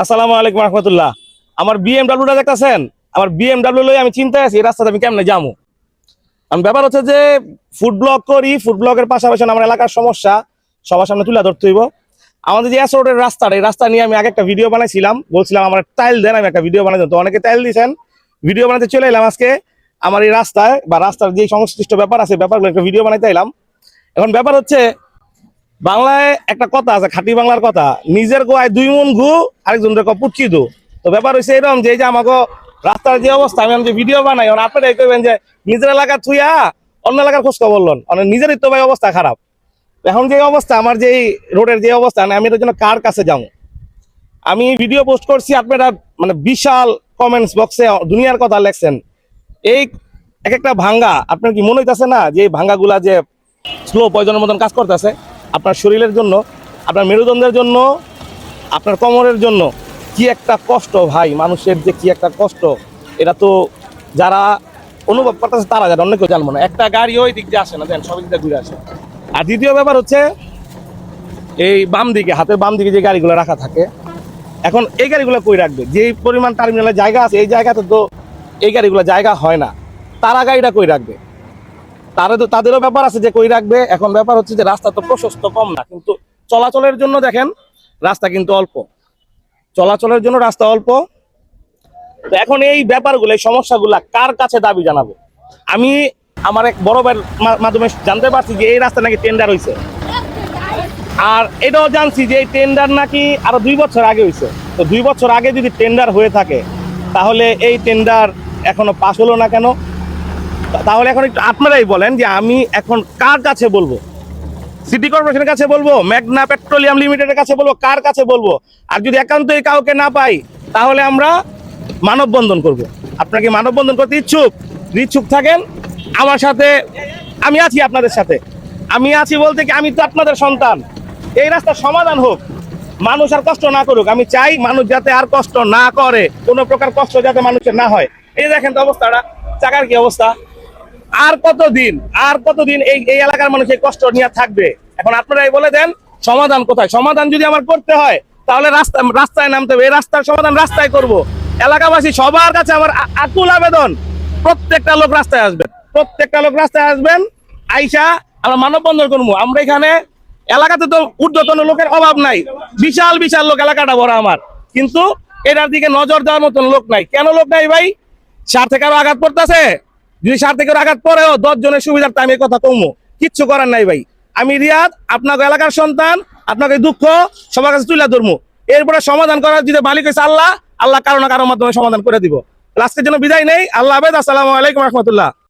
আসসালামু আলাইকুম রহমতুল্লাহ। আমার বিএমডাব্লিউটা দেখতেছেন, আমার বিএমডাব্লিউ লই আমি চিন্তায় আছি এই রাস্তাতে আমি কেমনে যাবো। আমি ব্যাপার হচ্ছে যে ফুড ব্লগ করি, ফুড ব্লগের পাশাপাশি আমার এলাকার সমস্যা সবার সামনে তুলে ধরতে হইব। আমাদের যে এস রোডের রাস্তাটা, এই রাস্তা নিয়ে আমি আগে একটা ভিডিও বানাইছিলাম, বলছিলাম আমার টাইল দেন, আমি একটা ভিডিও বানাই দেন, তো অনেকে টাইল দিয়েছেন। ভিডিও বানাতে চলে এলাম আজকে আমার এই রাস্তায় বা রাস্তার যে সংশ্লিষ্ট ব্যাপার আছে ব্যাপারগুলো একটা ভিডিও বানাইতে এলাম। এখন ব্যাপার হচ্ছে বাংলায় একটা কথা আছে, খাঁটি বাংলার কথা, নিজের গোয়ায় দুই মন ঘু আরেকজনের পুটকি দু। তো ব্যাপার হচ্ছে এরকম যে এই যে আমাকে রাস্তার যে অবস্থা, আমি যে ভিডিও বানাই, আপনারাই কইবেন যে নিজের এলাকা থুইয়া অন্য এলাকার খোঁজ খবর লন, নিজেরই তো ভাই অবস্থা খারাপ। এখন যে অবস্থা আমার যে রোডের যে অবস্থা, আমি এটার জন্য কার কাছে যাবো। আমি ভিডিও পোস্ট করছি, আপনারা মানে বিশাল কমেন্টস বক্সে দুনিয়ার কথা লেখছেন। এই এক একটা ভাঙ্গা আপনার কি মনে হইতেছে না যে এই ভাঙ্গাগুলা যে স্লো পয়জনের মতন কাজ করতেছে আপনার শরীরের জন্য, আপনার মেরুদণ্ডের জন্য, আপনার কোমরের জন্য কি একটা কষ্ট ভাই, মানুষের যে কি একটা কষ্ট, এটা তো যারা অনুভব করতেছে তারা জানে, অন্য কেউ জানবো না। একটা গাড়ি ওই দিক দিয়ে আসে না, দেন সবাই দিকে ঘুরে আসে। আর দ্বিতীয় ব্যাপার হচ্ছে এই বাম দিকে, হাতের বাম দিকে যে গাড়িগুলো রাখা থাকে, এখন এই গাড়িগুলো কই রাখবে? যে পরিমাণ টার্মিনালের জায়গা আছে এই জায়গাতে তো এই গাড়িগুলো জায়গা হয় না, তারা গাড়িটা কই রাখবে? তাদেরও ব্যাপার আছে যে কই রাখবে। এখন ব্যাপার হচ্ছে যে রাস্তা তো প্রশস্ত কম না, কিন্তু চলাচলের জন্য দেখেন রাস্তা কিন্তু অল্প, চলাচলের জন্য রাস্তা অল্প। তো এখন এই ব্যাপারগুলো, এই সমস্যাগুলা কার কাছে দাবি জানাবো? আমি আমার এক বড় ভাইয়ের মাধ্যমে জানতে পারছি যে এই রাস্তা নাকি টেন্ডার হয়েছে, আর এটাও জানছি যে এই টেন্ডার নাকি আরো 2 বছর আগে হয়েছে। তো 2 বছর আগে যদি টেন্ডার হয়ে থাকে তাহলে এই টেন্ডার এখনো পাস হলো না কেন? তাহলে এখন একটু আপনারাই বলেন যে আমি এখন কার কাছে বলবো? সিটি কর্পোরেশনের কাছে বলবো, মেঘনা পেট্রোলিয়াম লিমিটেডের কাছে বলবো, কার কাছে বলবো? আর যদি একান্তই কাউকে না পাই তাহলে আমরা মানববন্ধন করব। আপনাকে মানববন্ধন করতে ইচ্ছুক থাকেন আমার সাথে, আমি আছি আপনাদের সাথে। আমি আছি বলতে কি, আমি তো আপনাদের সন্তান। এই রাস্তার সমাধান হোক, মানুষ আর কষ্ট না করুক। আমি চাই মানুষ যাতে আর কষ্ট না করে, কোনো প্রকার কষ্ট যাতে মানুষের না হয়। এই দেখেন তো অবস্থাটা, চাকার কি অবস্থা। আর কতদিন এই এলাকার মানুষ এই কষ্ট নিয়ে থাকবে? এখন আপনারাই বলে দেন সমাধান কোথায়? সমাধান যদি আমার করতে হয় তাহলে রাস্তায় নামতে হবে। এই রাস্তার সমাধান রাস্তায় করব। এলাকাবাসী সবার কাছে আমার আকুল আবেদন, প্রত্যেকটা লোক রাস্তায় আসবেন, আইসা আমরা মানববন্ধন করবো। আমরা এখানে এলাকাতে তো ঊর্ধ্বতন লোকের অভাব নাই, বিশাল বিশাল লোক, এলাকাটা বড় আমার, কিন্তু এটার দিকে নজর দেওয়ার মতন লোক নাই। কেন লোক নাই ভাই? স্বার্থে কারো আঘাত পড়তেছে, যদি স্বার্থে কারো আঘাত পড়েও 10 জনের সুবিধার্থে আমি কথা কমবো, কিচ্ছু করার নাই ভাই। আমি রিয়াদ, আপনাকে এলাকার সন্তান, আপনাকে দুঃখ সবার কাছে তুলে ধরবো। এরপরে সমাধান করার যদি মালিক হয়েছে আল্লাহ, আল্লাহ কারো না কারোর মাধ্যমে সমাধান করে দিব। আজকের জন্য বিদায় নেই, আল্লাহ হাফেজ, আসসালামু আলাইকুম রহমতুল্লাহ।